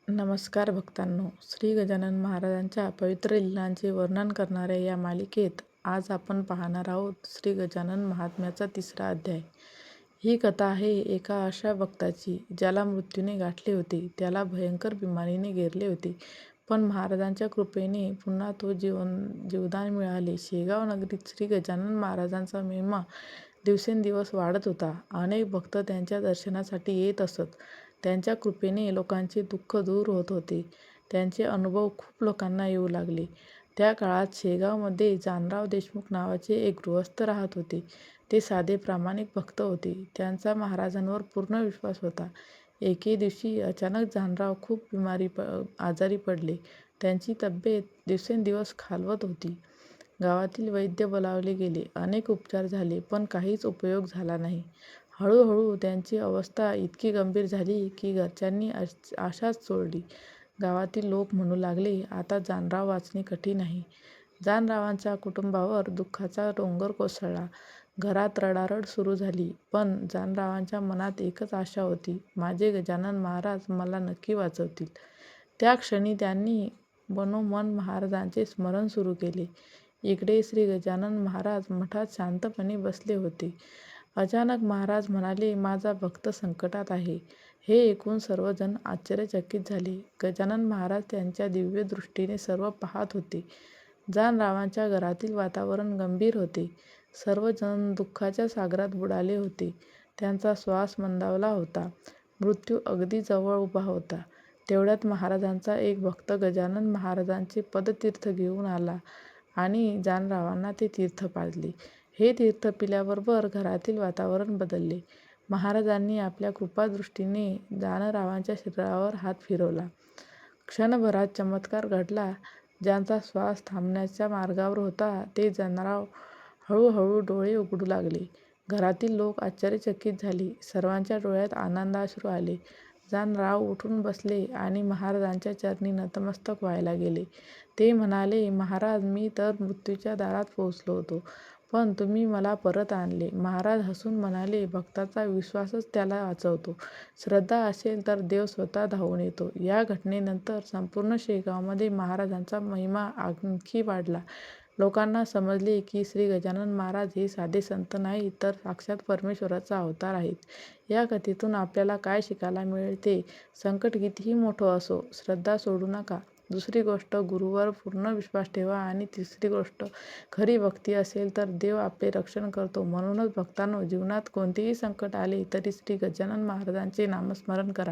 नमस्कार भक्तांनो, श्री गजानन महाराजांच्या पवित्र लीलांचे वर्णन करणाऱ्या या मालिकेत आज आपण पाहणार आहोत श्री गजानन महात्म्याचा 3रा अध्याय. ही कथा आहे एका अशा भक्ताची ज्याला मृत्यूने गाठले होते. त्याला भयंकर बिमारीने घेरले होते, पण महाराजांच्या कृपेने पुन्हा तो जीवदान मिळाले. शेगाव नगरीत श्री गजानन महाराजांचा महिमा दिवसेंदिवस वाढत होता. अनेक भक्त त्यांच्या दर्शनासाठी येत असत. त्यांच्या कृपेने लोकांचे दुःख दूर होत होते. त्यांचे अनुभव खूप लोकांना येऊ लागले. त्या काळात शेगावमध्ये जानराव देशमुख नावाचे एक गृहस्थ राहत होते. ते साधे प्रामाणिक भक्त होते. त्यांचा महाराजांवर पूर्ण विश्वास होता. एके दिवशी अचानक जानराव खूप आजारी पडले. त्यांची तब्येत दिवसेंदिवस खालवत होती. गावातील वैद्य बोलावले गेले. अनेक उपचार झाले, पण काहीच उपयोग झाला नाही. हळूहळू त्यांची अवस्था इतकी गंभीर झाली की घरच्यांनी आशाच सोडली. गावातील लोक म्हणू लागले, आता जानराव वाचणे कठीण आहे. जानरावांच्या कुटुंबावर दुःखाचा डोंगर कोसळला. घरात रडारड सुरू झाली. पण जानरावांच्या मनात एकच आशा होती, माझे गजानन महाराज मला नक्की वाचवतील. त्या क्षणी त्यांनी मनोमन महाराजांचे स्मरण सुरू केले. इकडे श्री गजानन महाराज मठात शांतपणे बसले होते. अचानक महाराज म्हणाले, माझा भक्त संकटात आहे. हे ऐकून सर्वजण आश्चर्यचकित झाले. गजानन महाराज त्यांच्या दिव्य दृष्टीने सर्व पाहत होते. जानरावांच्या घरातील वातावरण गंभीर होते. सर्वजण दुःखाच्या सागरात बुडाले होते. त्यांचा श्वास मंदावला होता. मृत्यू अगदी जवळ उभा होता. तेवढ्यात महाराजांचा एक भक्त गजानन महाराजांचे पदतीर्थ घेऊन आला आणि जानरावांना ते तीर्थ पाजले. हे तीर्थ पिल्याबरोबर घरातील वातावरण बदलले. महाराजांनी आपल्या कृपादृष्टीने जानरावांच्या शरीरावर हात फिरवला. क्षणभरात चमत्कार घडला. ज्यांचा श्वास थांबण्याच्या मार्गावर होता ते जानराव हळूहळू डोळे उघडू लागले. घरातील लोक आश्चर्यचकित झाले. सर्वांच्या डोळ्यात आनंदाश्रू आले. जानराव उठून बसले आणि महाराजांच्या चरणी नतमस्तक व्हायला गेले. ते म्हणाले, महाराज, मी तर मृत्यूच्या दारात पोहोचलो होतो, पण तुम्ही मला परत आणले. महाराज हसून म्हणाले, भक्ताचा विश्वासच त्याला वाचवतो. श्रद्धा असेल तर देव स्वतः धावून येतो. या घटनेनंतर संपूर्ण शेगावमध्ये महाराजांचा महिमा आणखी वाढला. लोकांना समजले की श्री गजानन महाराज हे साधे संत नाहीत, तर साक्षात परमेश्वराचा अवतार आहेत. या कथेतून आपल्याला काय शिकायला मिळते? संकट कितीही मोठं असो, श्रद्धा सोडू नका. दुसरी गोष्ट, गुरुवर पूर्ण विश्वास ठेवा. आणि तिसरी गोष्ट, खरी भक्ती असेल तर देव आपले रक्षण करतो. म्हणूनच भक्तांनो, जीवनात कोणतेही संकट आले तरी श्री गजानन महाराजांचे नामस्मरण करा.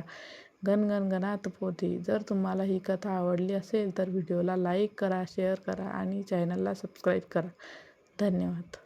गण गण गणात पोते. जर तुम्हाला ही कथा आवडली असेल तर व्हिडिओला लाईक करा, शेअर करा आणि चॅनलला सबस्क्राईब करा. धन्यवाद.